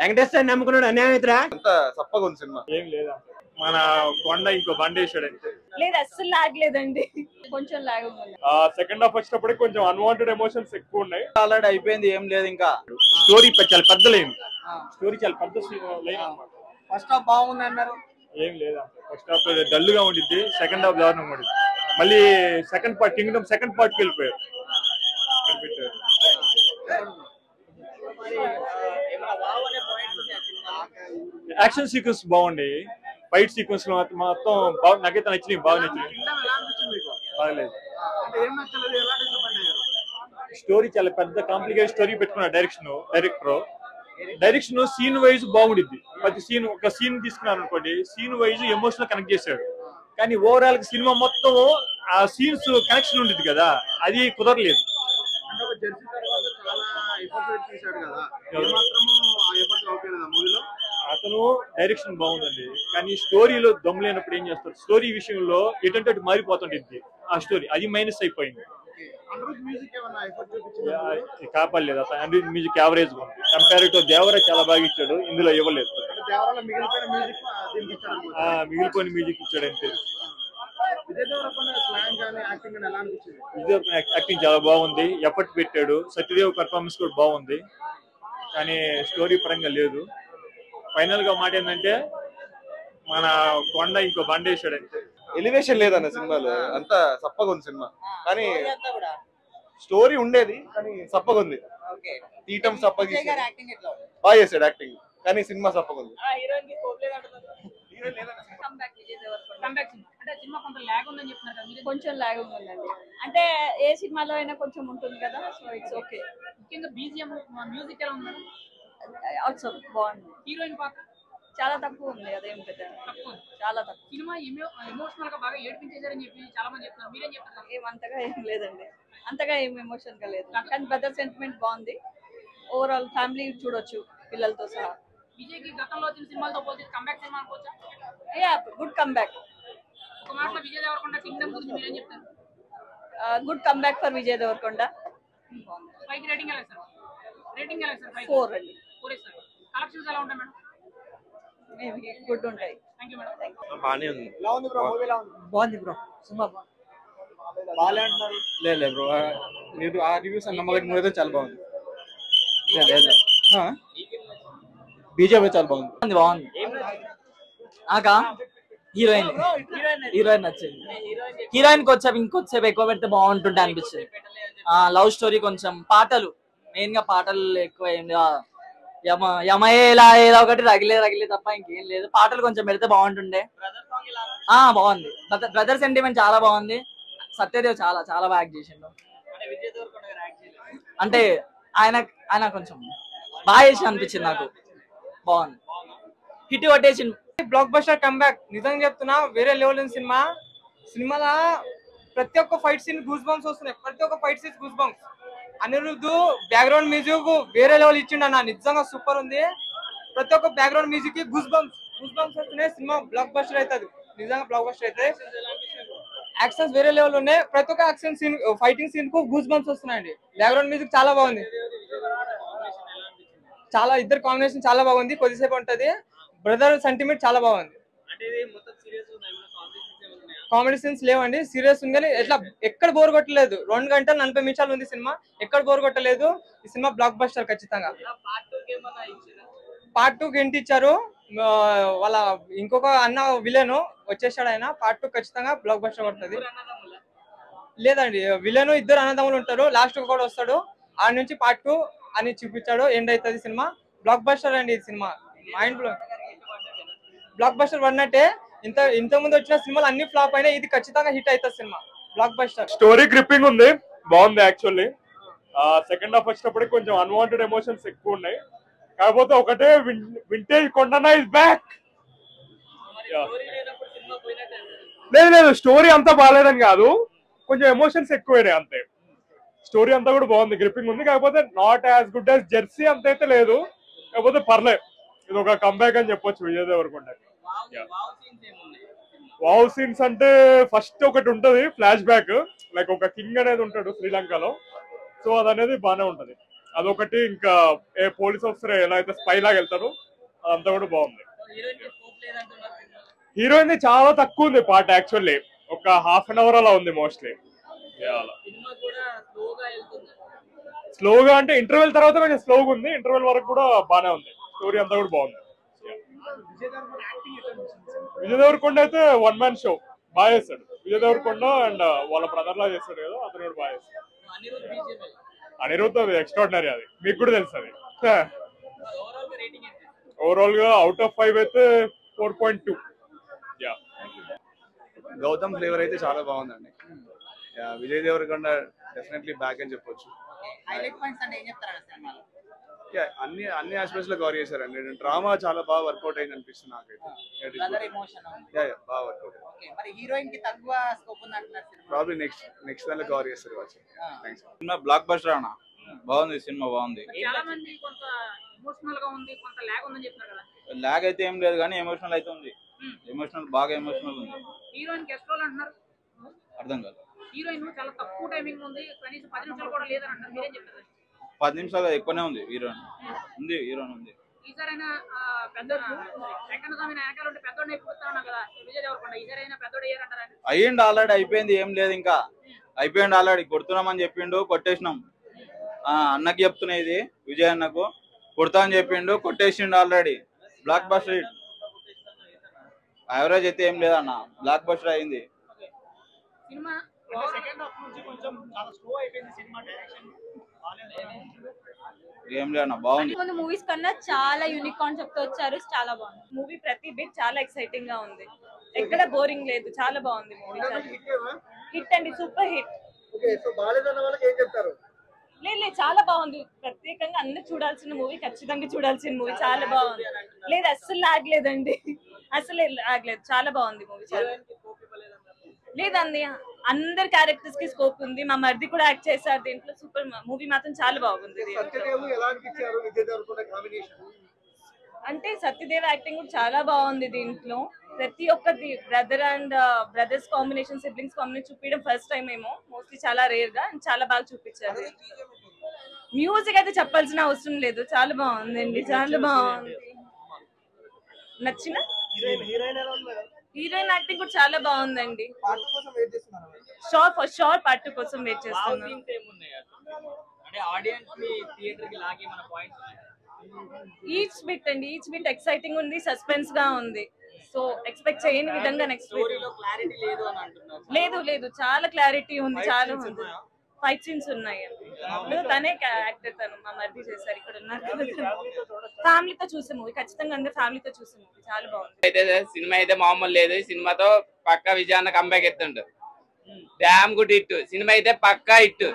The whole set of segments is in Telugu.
వెంకటేశ్వర నమ్ముకున్నాడు అన్యాయమిత్రా అంత సప్పగా ఉంది సినిమా. ఏం లేదా మన కొండ ఇంకో బండేశాడు అంతే. లేదు అస్సలు లాగలేదండి, కొంచెం లాగ్ ఉంది. సెకండ్ హాఫ్ వచ్చేటప్పటికి కొంచెం అన్వాంటెడ్ ఎమోషన్స్ ఎక్కువ ఉన్నాయి. ఆల్రెడీ అయిపోయింది, ఏం లేదు ఇంకా. స్టోరీ చాలా పెద్ద లైన్, స్టోరీ చాలా పెద్ద లైన్ అన్నమాట. ఫస్ట్ హాఫ్ బాగుంది అన్నారు, ఏం లేదా. ఫస్ట్ హాఫ్ డల్ గా ఉండిద్ది, సెకండ్ హాఫ్ దారుణంగా ఉండిద్ది. మళ్ళీ second part Kingdom second part కి వెళ్ళిపోయారు. యాక్షన్ సీక్వెన్స్ బాగుంది, ఫైట్ సీక్వెన్స్ మొత్తం నాకైతే నచ్చింది, బాగా నచ్చింది. బాగలేదు, స్టోరీ చాలా పెద్ద కాంప్లికేటెడ్ స్టోరీ పెట్టుకున్నారు. డైరెక్షన్ సీన్ వైజ్ బాగుండిద్ది. ప్రతి సీన్ ఒక సీన్ తీసుకున్నారు అనుకోండి, సీన్ వైజ్ ఎమోషనల్ కనెక్ట్ చేశాడు. కానీ ఓవరాల్ సినిమా మొత్తం ఆ సీన్స్ కనెక్షన్ ఉండిద్ది కదా, అది కుదరలేదు. అతను డైరెక్షన్ బాగుందండి, కానీ స్టోరీలో దమ్ము లేనప్పుడు ఏం చేస్తారు, స్టోరీ విషయంలో ఎటంటే మారిపోతుంటుంది ఆ స్టోరీ, అది మైనస్ అయిపోయింది. కాపాడలేదు అతను. అనిరుద్ మ్యూజిక్ యావరేజ్ ఉంది కంపేర్ టు దేవరా, చాలా బాగా ఇచ్చాడు, ఇందులో ఇవ్వలేదు. మిగిలిపోయిన మ్యూజిక్ ఇచ్చాడు అంతే. యాక్టింగ్ చాలా బాగుంది, ఎఫర్ట్ పెట్టాడు. సత్యదేవ్ పర్ఫార్మెన్స్ కూడా బాగుంది, కానీ స్టోరీ పరంగా లేదు. ఫైనల్ గా మాట ఏంటంటే మన కొండ ఇంకో బండేశాడు అంతే. ఎలివేషన్ లేదన్న సినిమాలో, అంత సప్పగా ఉంది సినిమా. కానీ స్టోరీ ఉండేది, కానీ సప్పగా ఉంది. తీయటం సప్పగా బాగా చేశాడు యాక్టింగ్, కానీ సినిమా సప్పగా ఉంది. కొంచెం లాగ్ ఉందండి, అంటే ఏ సినిమాలో అయినా కొంచెం ఉంటుంది కదా, సో ఇట్స్ ఓకే. ముఖ్యంగా బీజిఎం మ్యూజిక్ ఎలా ఉంది? ఆల్సో బాగుంది. హీరోయిన్ పాత్ర చాలా తక్కువ ఉంది, అదేం పెద్ద చాలా తక్కువ. సినిమా ఎమోషనల్ గా బాగా ఏడిపించేశారని చెప్పి చాలా మంది చెప్తున్నారు, మీరేం చెప్తారు? ఏమంతగా ఏం లేదండి, అంతగా ఏం ఎమోషన్ గా లేదు, కానీ బ్రదర్ సెంటిమెంట్ బాగుంది. ఓవరాల్ ఫ్యామిలీ చూడొచ్చు పిల్లలతో సహా. విజయ్ కి గతంలో వచ్చిన సినిమాలతో పోల్చి కంబ్యాక్ సినిమా అనుకోవచ్చా? Yeah, good comeback. ఒక మాటలో విజయ్ దేవరకొండ కింగ్డమ్ గురించి మీరేం చెప్తారు? Good comeback for Vijay Deverakonda. పైకి రేటింగ్ ఎలా సార్? రేటింగ్ ఎలా సార్? 4 అండి. 4 సార్. కలెక్షన్స్ ఎలా ఉంటాయి మేడం? మేబీ గుడ్ ఉంటాయి. Thank you madam. థాంక్యూ. బానే ఉంది. ఎలా ఉంది బ్రో? మూవీ ఎలా ఉంది? బాగుంది బ్రో, సినిమా బాలే అంటున్నారు. లేదు బ్రో, మీరు ఆ రివ్యూస్ అన్న మొదటి మూవీ అయితే చాలా బాగుంది. లేదు బీజేపీ చాలా బాగుంది. బాగుంది నాకా హీరోయిన్ నచ్చింది. హీరోయిన్ కొంచెం ఇంకొంచెం ఎక్కువ పెడితే బాగుంటుండే అనిపించింది. లవ్ స్టోరీ కొంచెం, పాటలు మెయిన్ గా పాటలు ఎక్కువ ఏం యమయేలా ఏదో ఒకటి రగిలే తప్ప ఇంకేం లేదు. పాటలు కొంచెం పెడితే బాగుంటుండే. బాగుంది, బ్రదర్ సెంటిమెంట్ చాలా బాగుంది. సత్యదేవ్ చాలా చాలా బాగా యాక్ట్ చేసిండు. అంటే ఆయన కొంచెం బాగా చేసి అనిపించింది నాకు, బాగుంది. హిట్ కొట్టేసిండు. బ్లాక్ బస్టర్ కంబ్యాక్, నిజంగా చెప్తున్నా వేరే లెవెల్ ఉంది సినిమా. సినిమాలో ప్రతి ఒక్క ఫైట్ సీన్ గూస్ బంప్స్ వస్తున్నాయి, ప్రతి ఒక్క fight scene goose bumps. Anirudh background music వేరే లెవెల్ ఇచ్చిండు అన్న, నిజంగా సూపర్ ఉంది. ప్రతి ఒక్క బ్యాక్గ్రౌండ్ మ్యూజిక్ కి గూస్ బంప్స్ వస్తున్నాయి. సినిమా బ్లాక్ బస్టర్ అవుతుంది, నిజంగా బ్లాక్ బస్టర్ అయితే. యాక్షన్స్ వేరే లెవెల్ ఉన్నాయి, ప్రతి ఒక్క యాక్షన్ సీన్ ఫైటింగ్ సీన్ కు గూస్ బంప్స్ వస్తున్నాయండి. బ్యాక్గ్రౌండ్ మ్యూజిక్ చాలా బాగుంది, చాలా ఇద్దరు కాంబినేషన్ చాలా బాగుంది. కొద్దిసేపు ఉంటది. బ్రదర్ సెంటిమెంట్ చాలా బాగుంది. కామెడీ సీన్స్ లేవండి, సీరియస్ ఉంది. కానీ ఎట్లా ఎక్కడ బోర్ కొట్టలేదు. 2 గంటలు 40 నిమిషాలు ఉంది సినిమా, ఎక్కడ బోర్ కొట్టలేదు. ఈ సినిమా బ్లాక్ బస్టర్ ఖచ్చితంగా. పార్ట్ 2 కి ఇచ్చారు. వాళ్ళ ఇంకొక అన్న విలన్ వచ్చేసాడు, ఆయన పార్ట్ 2 ఖచ్చితంగా బ్లాక్ బస్టర్ పడుతుంది. లేదండి, విలన్ ఇద్దరు అన్నదమ్ములు ఉంటారు, లాస్ట్ కూడా వస్తాడు. ఆ నుంచి పార్ట్ 2 అని చూపించాడు, ఎండ్ అవుతుంది సినిమా. బ్లాక్ బస్టర్ అండి ఈ సినిమా, మైండ్ బ్లో. బ్లాక్ బస్టర్ పడినట్టే. ఇంత ముందు వచ్చిన సినిమాలు అన్ని ఫ్లాప్ అయినా, ఇది ఖచ్చితంగా హిట్ అవుతుంది cinema, block buster. Story gripping ఉంది, బాగుంది యాక్చువల్లీ. సెకండ్ హాఫ్ వచ్చేటప్పటికి కొంచెం అన్వాంటెడ్ ఎమోషన్స్ ఎక్కువ ఉన్నాయి. కాకపోతే ఒకటే, వింటేజ్ కొండన ఇస్ బ్యాక్. లేదు స్టోరీ అంతా బాగాలేదని కాదు, కొంచెం ఎమోషన్స్ ఎక్కువైనాయి అంతే. స్టోరీ అంతా కూడా బాగుంది, గ్రిప్పింగ్ ఉంది. కాకపోతే not as good as Jersey అంత అయితే లేదు, కాకపోతే పర్లేదు. ఇది ఒక కంబ్యాక్ అని చెప్పొచ్చు విజయ్ దేవరకొండ. వావ్ సీన్స్ అంటే ఫస్ట్ ఒకటి ఉంటది ఫ్లాష్ బ్యాక్, లైక్ ఒక కింగ్ అనేది ఉంటాడు శ్రీలంకలో, సో అది అనేది బాగానే ఉంటది. అదొకటి. ఇంకా ఏ పోలీస్ ఆఫీసర్ ఎలా అయితే స్పై లాగా వెళ్తారో అదంతా కూడా బాగుంది. హీరోయిన్ చాలా తక్కువ ఉంది పాట, యాక్చువల్లీ ఒక హాఫ్ అన్ అవర్ అలా ఉంది మోస్ట్లీ. స్లోగా అంటే ఇంటర్వెల్ తర్వాత కొంచెం స్లోగా ఉంది, ఇంటర్వెల్ వరకు కూడా బానే ఉంది. స్టోరీ అంతా కూడా బాగుంది. విజయ్ దేవరకొండ అయితే వన్ మ్యాన్ షో బాగా చేస్తాడు. విజయ్ దేవరకొండ అండ్ వాళ్ళ బ్రదర్ లా చేస్తాడు కదా, అతను కూడా బాగా చేస్తాడు. అనిరుద్ధ్ అది ఎక్స్ట్రాడినరీ, అది మీకు కూడా తెలుసు. అది ఓవరాల్ గా అవుట్ ఆఫ్ 5 అయితే 4.2. గౌతమ్ ఫ్లేవర్ అయితే చాలా బాగుందండి. విజయ్ దేవరకొండ డెఫినెట్లీ బ్యాక్ అని చెప్పొచ్చు. అన్ని ఆస్పెక్ట్స్ లో కవర్ చేశారండి. డ్రామా చాలా బాగా వర్కౌట్ అయింది అనిపిస్తుంది నాకైతే. బాగా వర్కౌట్. ప్రాబ్లీ నెక్స్ట్ దానిలో కవర్ చేస్తారు కావచ్చు. సినిమా బ్లాక్ బస్టర్ అన్న, బాగుంది సినిమా, బాగుంది. లాగ్ అయితే ఏం లేదు కానీ ఎమోషనల్ అయితే ఉంది. ఎమోషనల్, బాగా ఎమోషనల్ ఉంది. అర్థం కాదు. హీరోయిన్ చాలా తక్కువ టైమింగ్ ఉంది, కనీసం 10 నిమిషాలు కూడా లేదని అంటారు, మీరేం చెప్తారు? 10 నిమిషాలు ఎక్కువనే ఉంది. హీరోయిన్ ఉంది. ఈసారైనా పెద్ద సెకండ్ స్వామి వెనకాల ఉంటే పెద్దోడిని అయిపోతాను కదా విజయ్ దేవరకొండ, ఈసారైనా పెద్దోడు అయ్యారంటారా? అయ్యిండు ఆల్రెడీ, అయిపోయింది, ఏం లేదు ఇంకా అయిపోయింది ఆల్రెడీ. కొడుతున్నామని చెప్పిండు, కొట్టేసినాం. అన్నకి చెప్తున్నా, ఇది విజయ్ అన్నకు కొడతా అని చెప్పిండు, కొట్టేసిండు ఆల్రెడీ. బ్లాక్ బస్టర్ యావరేజ్ అయితే ఏం లేదన్న, బ్లాక్ బస్టర్ అయింది సినిమా. ఏం లేదన్న, బాగుంది. ముందు మూవీస్ కన్నా చాలా యూనిక్ కాన్సెప్ట్ తో వచ్చారు, చాలా బాగుంది మూవీ. ప్రతి బిట్ చాలా ఎక్సైటింగ్ గా ఉంది, ఎక్కడ బోరింగ్ లేదు, చాలా బాగుంది మూవీ. హిట్ అండి, సూపర్ హిట్. లేదు చాలా బాగుంది, ప్రత్యేకంగా అందరు చూడాల్సిన మూవీ, ఖచ్చితంగా చూడాల్సిన మూవీ, చాలా బాగుంది. లేదు అస్సలు లాగలేదండి, అసలు లాగలేదు, చాలా బాగుంది మూవీ. లేదండి, అందరి క్యారెక్టర్స్ కి స్కోప్ ఉంది. మా మరిది కూడా యాక్ట్ చేశారు దీంట్లో, సూపర్ మూవీ మాత్రం చాలా బాగుంది. అంటే సత్యదేవ్ యాక్టింగ్ కూడా చాలా బాగుంది దీంట్లో. ప్రతి ఒక్కటి brother and brothers combination, siblings combination చూపించడం ఫస్ట్ టైం ఏమో, మోస్ట్లీ చాలా రేర్ గా, చాలా బాగా చూపించారు. మ్యూజిక్ అయితే చెప్పాల్సిన అవసరం లేదు, చాలా బాగుందండి, చాలా బాగుంది. నచ్చిన హీరోయిన్ యాక్టింగ్ కూడా చాలా బాగుందండి. షోర్ పార్ట్ 2 కోసం వెయిట్ చేస్తున్నాను. ఈచ్ బిట్ అండి, ఈచ్ బిట్ ఎక్సైటింగ్ ఉంది, సస్పెన్స్ గా ఉంది. సో ఎక్స్పెక్ట్ చేయని విధంగా నెక్స్ట్ లేదు చాలా క్లారిటీ ఉంది, చాలా ఉంది. ఫైట్ సీన్స్ ఉన్నాయి, తనే యాక్టర్, తను మా మరిది చేశారు. ఇక్కడ ఉన్నారు ఫ్యామిలీతో చూసే మూవీ, ఖచ్చితంగా అందరూ ఫ్యామిలీతో చూసే మూవీ, చాలా బాగుంది. అయితే సినిమా అయితే మామూలు లేదు, సినిమాతో పక్కా విజయాన్న కంబ్యాక్ ఎత్తుండు. డామ్ గుడ్ హిట్ సినిమా అయితే, పక్కా హిట్,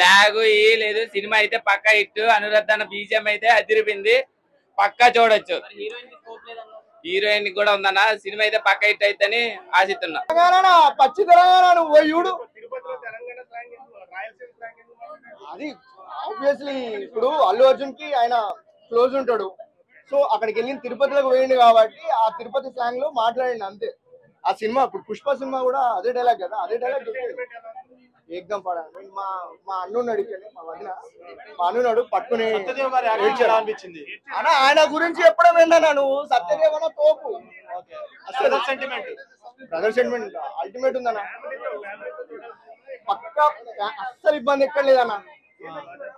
లాగు ఏ లేదు, సినిమా అయితే పక్కా హిట్. అనురాధ్ అన్న బీజిఎం అయితే అదిరిపింది, పక్కా చూడొచ్చు. హీరోయిన్ కూడా ఉందన్న, సినిమా అయితే పక్కా హిట్ అయితేని ఆశిస్తున్నా. పచ్చి తెలంగాణ అది ఆబ్వియస్లీ ఇప్పుడు అల్లు అర్జున్ కి ఆయన క్లోజ్ ఉంటాడు, సో అక్కడికి వెళ్ళి తిరుపతిలోకి పోయిండు కాబట్టి ఆ తిరుపతి స్లాంగ్ లో మాట్లాడండి అంతే. ఆ సినిమా ఇప్పుడు పుష్ప సినిమా కూడా అదే డైలాగ్ కదా, అదే డైలాగ్ ఏకదం పడాలి. మా అన్నున్నాడు ఇక్కడ, మా వదిన మా అన్నున్నాడు పట్టుకుని అనిపించింది అన్న. ఆయన గురించి చెప్పడం ఏంటన్నా నువ్వు, సత్యదేవ్ అన్న తోపు, బ్రదర్ సెంటిమెంట్ అల్టిమేట్ ఉందన్న, పక్కా అస్సలు ఇబ్బంది ఎక్కడ లేదన్న.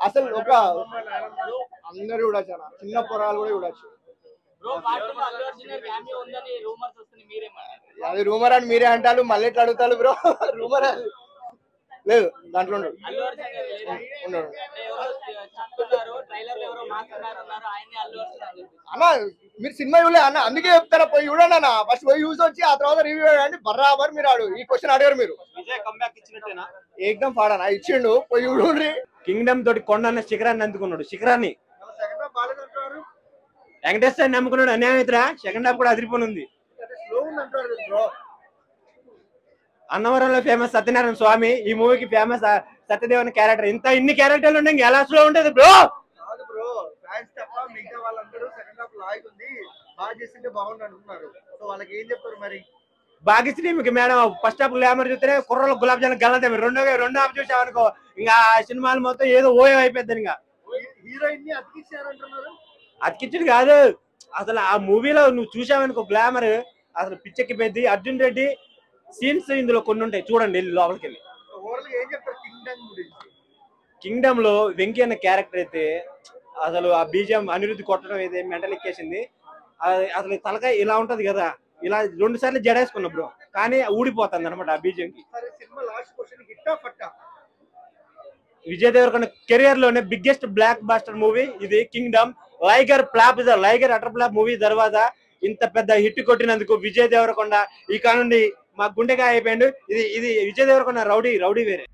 అసలు ఒక అందరు చూడొచ్చు అన్న, చిన్న పొరాలు కూడా చూడొచ్చు. అది రూమర్ అని మీరే అంటారు, మళ్ళీ ఎట్లా అడుగుతారు బ్రో? రూమర్ లేదు, దాంట్లో ఉన్నాడు. అన్న మీరు సినిమా చూడలే అన్న, అందుకే చెప్తారా, పోయి చూడండి అన్న. ఫస్ట్ పోయి చూసి వచ్చి ఆ తర్వాత రివ్యూ చేయండి. బరాబర్ మీరు ఈ క్వశ్చన్ అడిగారు మీరు. ఏకదం పాడనా ఇచ్చిండు, పోయి చూడండి. కింగ్డమ్ తోటి కొండ శిఖరాన్ని అందుకున్నాడు, శిఖరాన్ని వెంకటేశ్వర నమ్ముకున్నాడు. అన్యాయమిత్ర సెకండ్ హాఫ్ కూడా అదిరిపోనుంది. అన్నవరంలో ఫేమస్ సత్యనారాయణ స్వామి, ఈ మూవీకి ఫేమస్ సత్యదేవన్ క్యారెక్టర్. ఇన్ని క్యారెక్టర్లు ఉండే ఎలా స్లో ఉంటది బ్రో? భాగ్యశ్రీ మీకు మేడం ఫస్ట్ హాఫ్ గ్లామర్ చూస్తే కుర్రలు గులాబ్ జామున్ గలంతే. రెండో హాఫ్ చూసామనుకో ఇంకా సినిమాలు మొత్తం ఏదో ఓయో అయిపోద్ది. ఇంకా హీరోయిన్ ని అతికిచ్చారంటున్నారు. అతికించుడు కాదు, అసలు ఆ మూవీలో నువ్వు చూసావనుకో గ్లామర్ అసలు పిచ్చెక్కిపోయింది. అర్జున్ రెడ్డి సీన్స్ ఇందులో కొన్ని ఉంటాయి, చూడండి వెళ్ళి లోపలికి వెళ్ళి. ఓవరాల్ ఏం చెప్తారు కింగ్డమ్ గురించి? కింగ్డమ్ లో వెంకీ అన్న క్యారెక్టర్ అయితే అసలు ఆ బీజం అనిరుద్ధి కొట్టడం అయితే మెంటల్ ఎక్కేసింది. అసలు తలకాయ ఇలా ఉంటది కదా, ఇలా 2 సార్లు జడేసుకున్నా బ్రో, కానీ ఊడిపోతుంది అనమాట ఆ బీజం కి. సరే సినిమా లాస్ట్ క్వశ్చన్, హిట్టా ఫట్టా? విజయ్ దేవరకొండ కెరియర్ లోనే బిగ్గెస్ట్ బ్లాక్ బాస్టర్ మూవీ ఇది Kingdom. Liger flop, Liger utter flop movie తర్వాత ఇంత పెద్ద హిట్ కొట్టినందుకు విజయ్ దేవరకొండ ఈ కానుండి మా గుండెగా అయిపోయాడు. ఇది విజయ్ దేవరకొండ రౌడీ వేరే.